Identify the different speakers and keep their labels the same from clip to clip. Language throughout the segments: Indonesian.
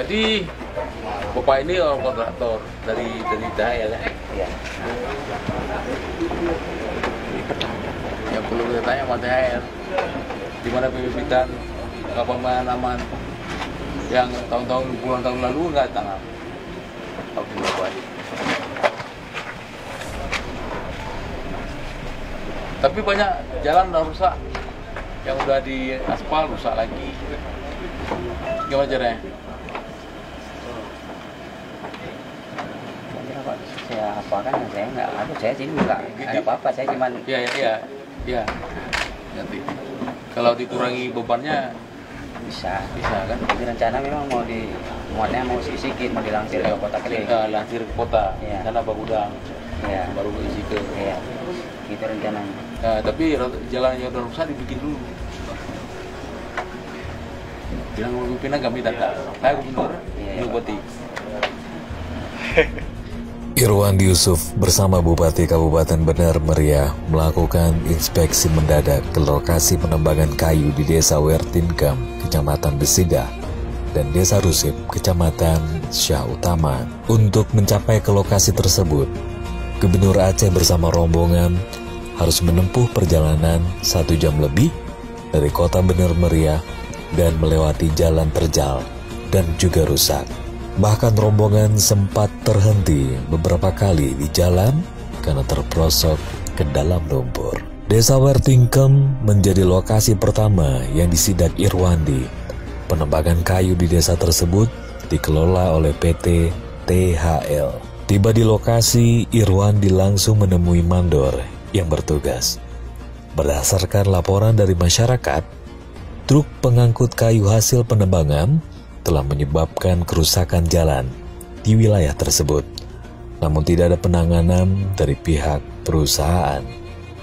Speaker 1: Jadi Bapak ini orang kontraktor dari THL ya?
Speaker 2: Iya.
Speaker 1: Yang perlu kita tanya sama THL, di mana pembibitan kapal penanaman yang tahun-tahun puluhan tahun lalu nggak tanam. Oke, Bapak. Tapi banyak jalan udah rusak, yang udah di aspal rusak lagi. Gimana caranya?
Speaker 2: Saya apa kan saya nggak ada, saya sini nggak ada apa-apa, saya cuman
Speaker 1: Iya. Nanti kalau dikurangi bebannya
Speaker 2: bisa
Speaker 1: kan?
Speaker 2: Jadi rencana memang muatnya mau sedikit, mau dilangsir ke kota kering.
Speaker 1: Langsir ke kota,
Speaker 2: Iya.
Speaker 1: sana Bagudang,
Speaker 2: Iya.
Speaker 1: baru isi ke.
Speaker 2: Iya. Gitu rencananya.
Speaker 1: Nah, tapi jalan yang udah rusak dibikin dulu. Bilang pimpinan kami datang, saya gubernur,
Speaker 2: Iya.
Speaker 1: Bupati.
Speaker 3: Irwandi Yusuf bersama Bupati Kabupaten Bener Meriah melakukan inspeksi mendadak ke lokasi penembangan kayu di Desa Wertingkam, Kecamatan Besidah, dan Desa Rusip, Kecamatan Syah Utama. Untuk mencapai ke lokasi tersebut, Gubernur Aceh bersama rombongan harus menempuh perjalanan 1 jam lebih dari kota Bener Meriah dan melewati jalan terjal dan juga rusak. Bahkan rombongan sempat terhenti beberapa kali di jalan karena terperosok ke dalam lumpur. Desa Wertingkam menjadi lokasi pertama yang disidak Irwandi. Penembangan kayu di desa tersebut dikelola oleh PT THL. Tiba di lokasi, Irwandi langsung menemui mandor yang bertugas. Berdasarkan laporan dari masyarakat, truk pengangkut kayu hasil penembangan telah menyebabkan kerusakan jalan di wilayah tersebut, namun tidak ada penanganan dari pihak perusahaan.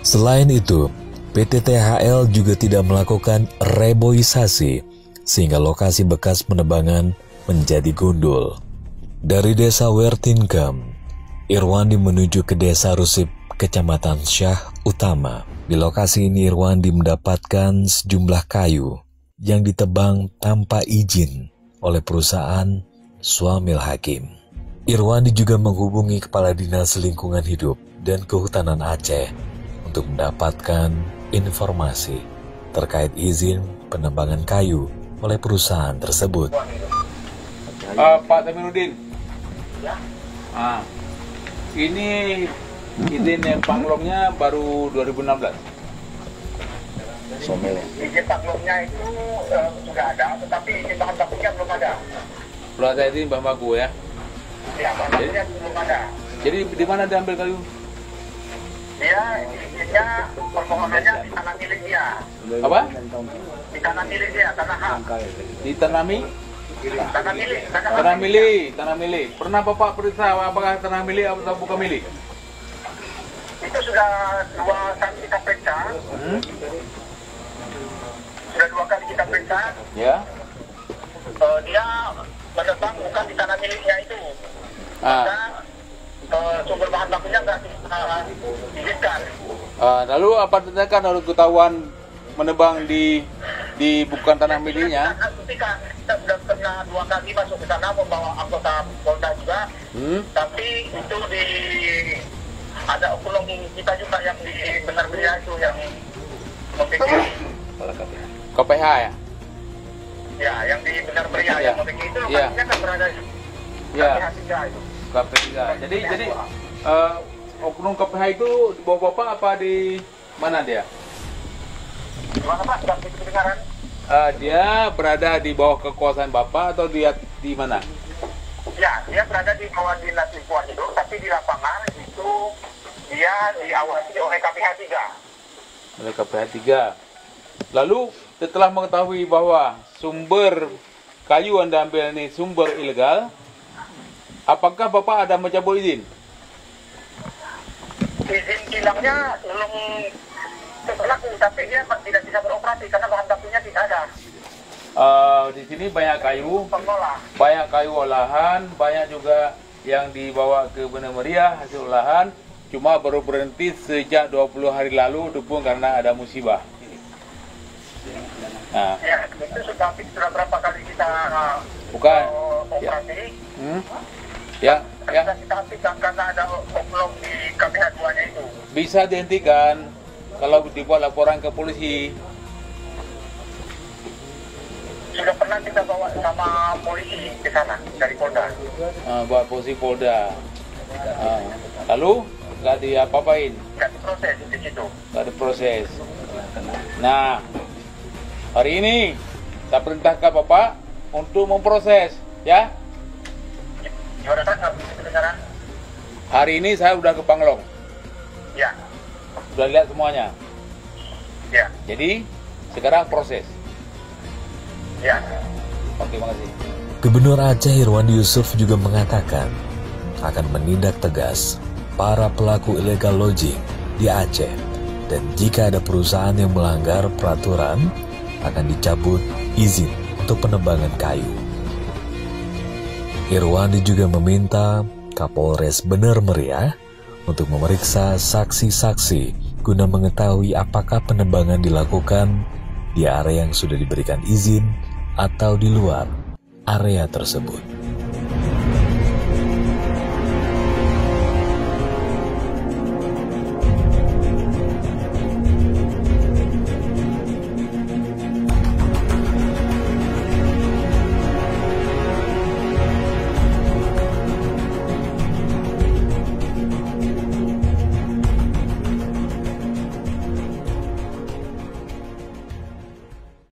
Speaker 3: Selain itu, PT THL juga tidak melakukan reboisasi sehingga lokasi bekas penebangan menjadi gundul. Dari Desa Wertingkam, Irwandi menuju ke Desa Rusip, Kecamatan Syah Utama. Di lokasi ini Irwandi mendapatkan sejumlah kayu yang ditebang tanpa izin oleh perusahaan Swamil Hakim. Irwandi juga menghubungi Kepala Dinas Lingkungan Hidup dan Kehutanan Aceh untuk mendapatkan informasi terkait izin penembangan kayu oleh perusahaan tersebut.
Speaker 1: Pak Taminuddin, ini izin yang panglongnya baru 2016.
Speaker 4: Izin panglongnya itu sudah ada, tetapi izin bahan bakunya belum ada.
Speaker 1: Belum ada izin bahan baku ya?
Speaker 4: Ya, bahan bakunya belum ada.
Speaker 1: Jadi di mana diambil kayu?
Speaker 4: Dia izinnya permohonannya di tanah milik dia.
Speaker 1: Apa?
Speaker 4: Di tanah milik dia, tanah hak.
Speaker 1: Ditanami? Tanah milik. Pernah Bapak periksa apakah tanah milik atau bukan milik?
Speaker 4: Itu sudah 2 kali kita periksa. Sudah 2 kali kita periksa.
Speaker 1: Ya.
Speaker 4: Dia menebang bukan di tanah miliknya itu. Maka sumber bahan bakunya nggak diizinkan.
Speaker 1: Lalu apa tindakan harus ketahuan menebang di bukan tanah miliknya?
Speaker 4: Ketika kita sudah pernah 2 kali masuk ke sana membawa anggota Polda juga, tapi itu ada oknum kita juga yang di Bener Meriah itu yang membuat
Speaker 1: KPH ya?
Speaker 4: Ya, yang di Bener Meriah yang membuat itu lokasinya kan berada di KPH 3 itu.
Speaker 1: KPH. Jadi oknum KPH itu di bawah Bapak apa di mana dia?
Speaker 4: Di mana Pak? Tidak begitu kedengaran.
Speaker 1: Dia berada di bawah kekuasaan Bapak atau dia di mana?
Speaker 4: Ya, dia berada di bawah dinas lingkungan hidup, tapi di lapangan itu dia diawasi oleh KPH 3.
Speaker 1: Oleh KPH 3. Lalu setelah mengetahui bahwa sumber kayu yang diambil ini sumber ilegal, apakah Bapak ada mencabut izin?
Speaker 4: Izin kilangnya belum berlaku, tapi dia tidak bisa beroperasi karena bahan bakunya tidak ada.
Speaker 1: Di sini banyak kayu,
Speaker 4: Pengolah.
Speaker 1: banyak kayu olahan, banyak juga yang dibawa ke Bener Meriah hasil olahan, cuma baru berhenti sejak 20 hari lalu itu pun karena ada musibah. Nah,
Speaker 4: Ya, itu sudah berapa kali kita
Speaker 1: bukan.
Speaker 4: operasi.
Speaker 1: Ya,
Speaker 4: Bisa kita hentikan karena ada oknum di KPH 2-nya itu.
Speaker 1: bisa dihentikan kalau dibuat laporan ke polisi.
Speaker 4: Sudah pernah kita bawa sama polisi ke sana dari Polda.
Speaker 1: Buat polisi Polda. Lalu nggak diapa-apain,
Speaker 4: Nggak diproses di situ.
Speaker 1: nggak diproses. Nah, hari ini saya perintahkan Bapak untuk memproses, ya.
Speaker 4: Gimana kan sekarang?
Speaker 1: Hari ini saya udah ke Panglong,
Speaker 4: Ya,
Speaker 1: sudah lihat semuanya.
Speaker 4: ya,
Speaker 1: Jadi sekarang proses.
Speaker 4: ya.
Speaker 1: Oke, makasih.
Speaker 3: Gubernur Aceh Irwandi Yusuf juga mengatakan akan menindak tegas para pelaku illegal lodging di Aceh, dan jika ada perusahaan yang melanggar peraturan akan dicabut izin untuk penebangan kayu. Irwandi juga meminta Kapolres Bener Meriah untuk memeriksa saksi-saksi guna mengetahui apakah penebangan dilakukan di area yang sudah diberikan izin atau di luar area tersebut.